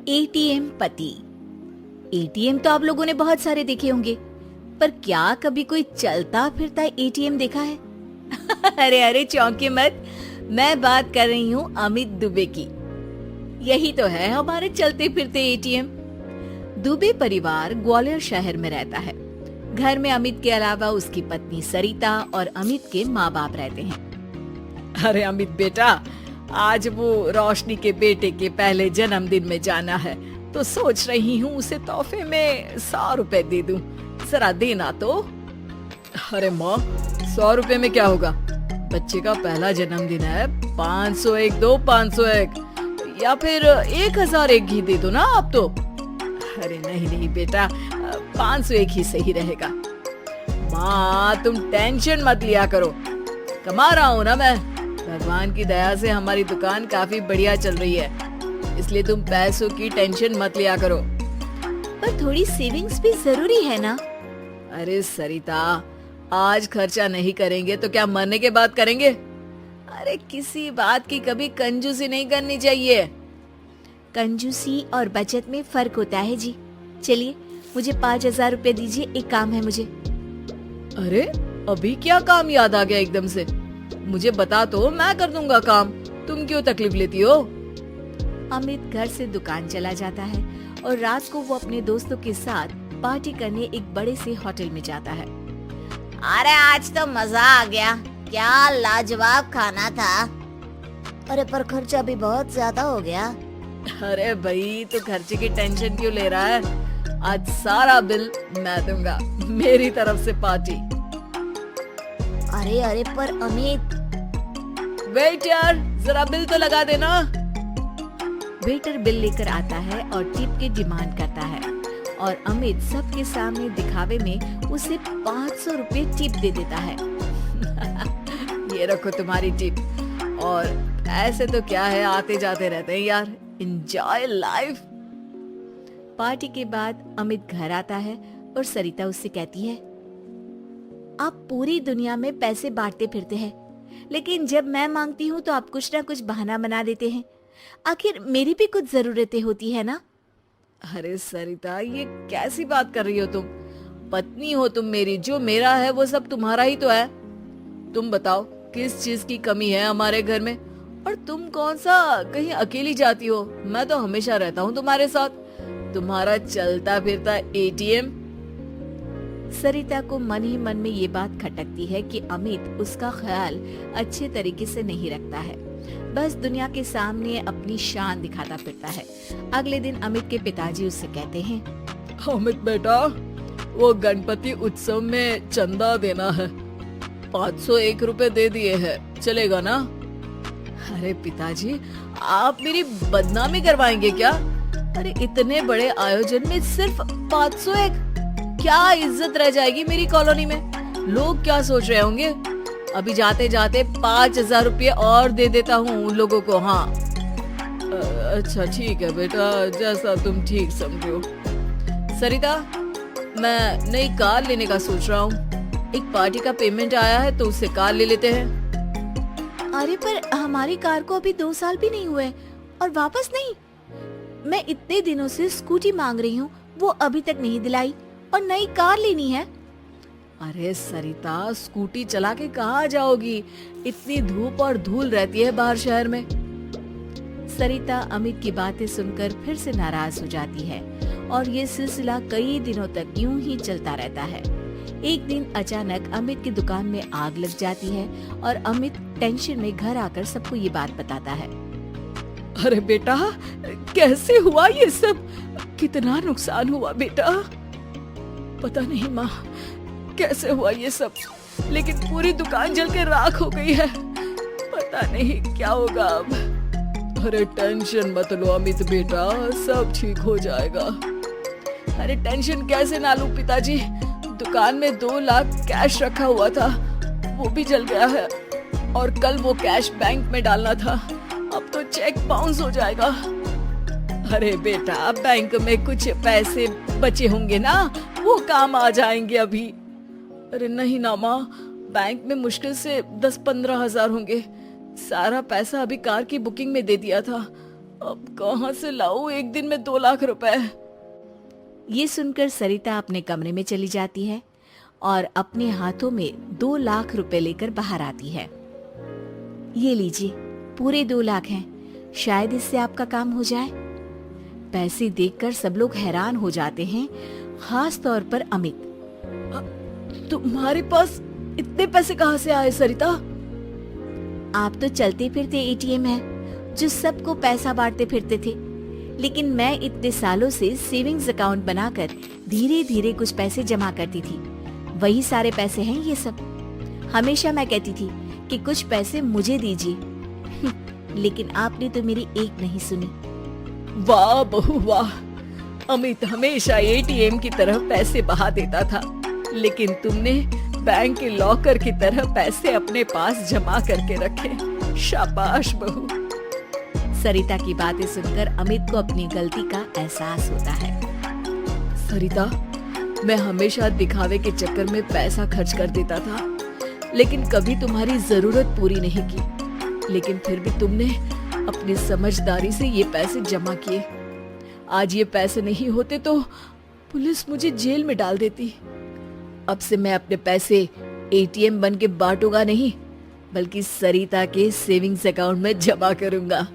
ATM पति। ATM तो आप लोगों ने बहुत सारे देखे होंगे, पर क्या कभी कोई चलता फिरता एटीएम देखा है? अरे अरे चौंके मत, मैं बात कर रही हूँ अमित दुबे की। यही तो है हमारे चलते फिरते एटीएम। दुबे परिवार ग्वालियर शहर में रहता है। घर में अमित के अलावा उसकी पत्नी सरिता और अमित के माँ बाप रहते हैं। अरे अमित बेटा, आज वो रोशनी के बेटे के पहले जन्मदिन में जाना है, तो सोच रही हूँ उसे तोहफे में 100 रुपए दे दूं। जरा देना तो। अरे माँ, 100 रुपए में क्या होगा? बच्चे का पहला जन्मदिन है। 501 दो, 501 या फिर 1001 ही दे दो ना आप तो। अरे नहीं नहीं बेटा, 501 ही सही रहेगा। माँ तुम टेंशन मत लिया करो, कमा रहा हूँ ना मैं। भगवान की दया से हमारी दुकान काफी बढ़िया चल रही है, इसलिए तुम पैसों की टेंशन मत लिया करो। पर थोड़ी सेविंग्स भी जरूरी है ना। अरे सरिता, आज खर्चा नहीं करेंगे तो क्या मरने के बाद करेंगे? अरे किसी बात की कभी कंजूसी नहीं करनी चाहिए। कंजूसी और बचत में फर्क होता है जी। चलिए मुझे 5,000 रुपए दीजिए, एक काम है मुझे। अरे अभी क्या काम याद आ गया एकदम से? मुझे बता तो, मैं कर दूंगा काम। तुम क्यों तकलीफ लेती हो? अमित घर से दुकान चला जाता है और रात को वो अपने दोस्तों के साथ पार्टी करने एक बड़े से होटल में जाता है। अरे आज तो मजा आ गया, क्या लाजवाब खाना था। अरे पर खर्चा भी बहुत ज्यादा हो गया। अरे भाई, तू खर्चे की टेंशन क्यों ले रहा है? आज सारा बिल मैं दूंगा, मेरी तरफ से पार्टी। अरे अरे पर अमित। वेटर, जरा बिल तो लगा देना। वेटर बिल लेकर आता है और टिप की डिमांड करता है और अमित सबके सामने दिखावे में उसे 500 रुपए टिप दे देता है। ये रखो तुम्हारी टिप। और ऐसे तो क्या है, आते जाते रहते हैं यार। Enjoy life. पार्टी के बाद अमित घर आता है और सरिता उससे कहती है, आप पूरी दुनिया में पैसे बांटते फिरते हैं, लेकिन जब मैं मांगती हूँ तो आप कुछ ना कुछ बहाना बना देते हैं। आखिर मेरी भी कुछ जरूरतें होती है ना। अरे सरिता, ये कैसी बात कर रही हो तुम? पत्नी हो तुम मेरी, जो मेरा है वो सब तुम्हारा ही तो है। तुम बताओ किस चीज की कमी है हमारे घर में? और तुम कौन सा कहीं अकेली जाती हो? मैं तो हमेशा रहता हूँ तुम्हारे साथ। तुम्हारा चलता फिरता एटीएम। सरिता को मन ही मन में ये बात खटकती है कि अमित उसका ख्याल अच्छे तरीके से नहीं रखता है, बस दुनिया के सामने अपनी शान दिखाता फिरता है। अगले दिन अमित के पिताजी उससे कहते हैं, अमित बेटा, वो गणपति उत्सव में चंदा देना है। 501 रुपए दे दिए हैं, चलेगा ना? अरे पिताजी, आप मेरी बदनामी करवाएंगे क्या? अरे इतने बड़े आयोजन में सिर्फ 501? क्या इज्जत रह जाएगी मेरी कॉलोनी में? लोग क्या सोच रहे होंगे? अभी जाते जाते 5,000 रुपये और दे देता हूँ उन लोगों को। हाँ अच्छा ठीक है बेटा, जैसा तुम ठीक समझो। सरिता, मैं नई कार लेने का सोच रहा हूँ। एक पार्टी का पेमेंट आया है तो उससे कार ले लेते हैं। अरे पर हमारी कार को अभी 2 साल भी नहीं हुए और वापस नहीं। मैं इतने दिनों से स्कूटी मांग रही हूँ, वो अभी तक नहीं दिलाई और नई कार लेनी है। अरे सरिता, स्कूटी चला के कहाँ जाओगी? इतनी धूप और धूल रहती है बाहर शहर में। सरिता अमित की बातें सुनकर फिर से नाराज हो जाती है और ये सिलसिला कई दिनों तक यूं ही चलता रहता है। एक दिन अचानक अमित की दुकान में आग लग जाती है और अमित टेंशन में घर आकर सबको ये बात बताता है। अरे बेटा, कैसे हुआ ये सब? कितना नुकसान हुआ बेटा? पता नहीं माँ, कैसे हुआ ये सब, लेकिन पूरी दुकान जल के राख हो गई है। पता नहीं क्या होगा अब। अरे टेंशन मत लो अमित बेटा, सब ठीक हो जाएगा। अरे टेंशन कैसे ना लूं पिताजी? दुकान में 2 लाख कैश रखा हुआ था, वो भी जल गया है। और कल वो कैश बैंक में डालना था, अब तो चेक बाउंस हो जाएगा। अरे बेटा, बैंक में कुछ पैसे बचे होंगे ना, वो काम आ जाएंगे अभी। अरे नहीं ना माँ, बैंक में मुश्किल से 10-15 हजार होंगे। सारा पैसा अभी कार की बुकिंग में दे दिया था, अब कहाँ से लाऊं एक दिन में 2 लाख रुपए? ये सुनकर सरिता अपने कमरे में चली जाती है और अपने हाथों में 2 लाख रुपए लेकर बाहर आती है। ये लीजिए, पूरे 2 लाख हैं, शायद इससे आपका काम हो जाए। पैसे देखकर सब लोग हैरान हो जाते हैं, खास तौर पर अमित। तुम्हारे पास इतने पैसे कहाँ से आए सरिता? आप तो चलते फिरते एटीएम है जो सबको पैसा बांटते फिरते थे, लेकिन मैं इतने सालों से सेविंग्स अकाउंट बनाकर धीरे धीरे कुछ पैसे जमा करती थी। वही सारे पैसे हैं ये सब। हमेशा मैं कहती थी कि कुछ पैसे मुझे दीजिए, लेकिन आपने तो मेरी एक नहीं सुनी। वाह बहू वाह, अमित हमेशा एटीएम की तरह पैसे बहा देता था, लेकिन तुमने बैंक के लॉकर की तरह पैसे अपने पास जमा करके रखे। शाबाश बहू। सरिता की बातें सुनकर अमित को अपनी गलती का एहसास होता है। सरिता, मैं हमेशा दिखावे के चक्कर में पैसा खर्च कर देता था, लेकिन कभी तुम्हारी जरूरत पूरी नहीं की। लेकिन फिर भी तुमने अपनी समझदारी से ये पैसे जमा किए। आज ये पैसे नहीं होते तो पुलिस मुझे जेल में डाल देती। अब से मैं अपने पैसे एटीएम बन के बांटूंगा नहीं, बल्कि सरिता के सेविंग्स अकाउंट में जमा करूंगा।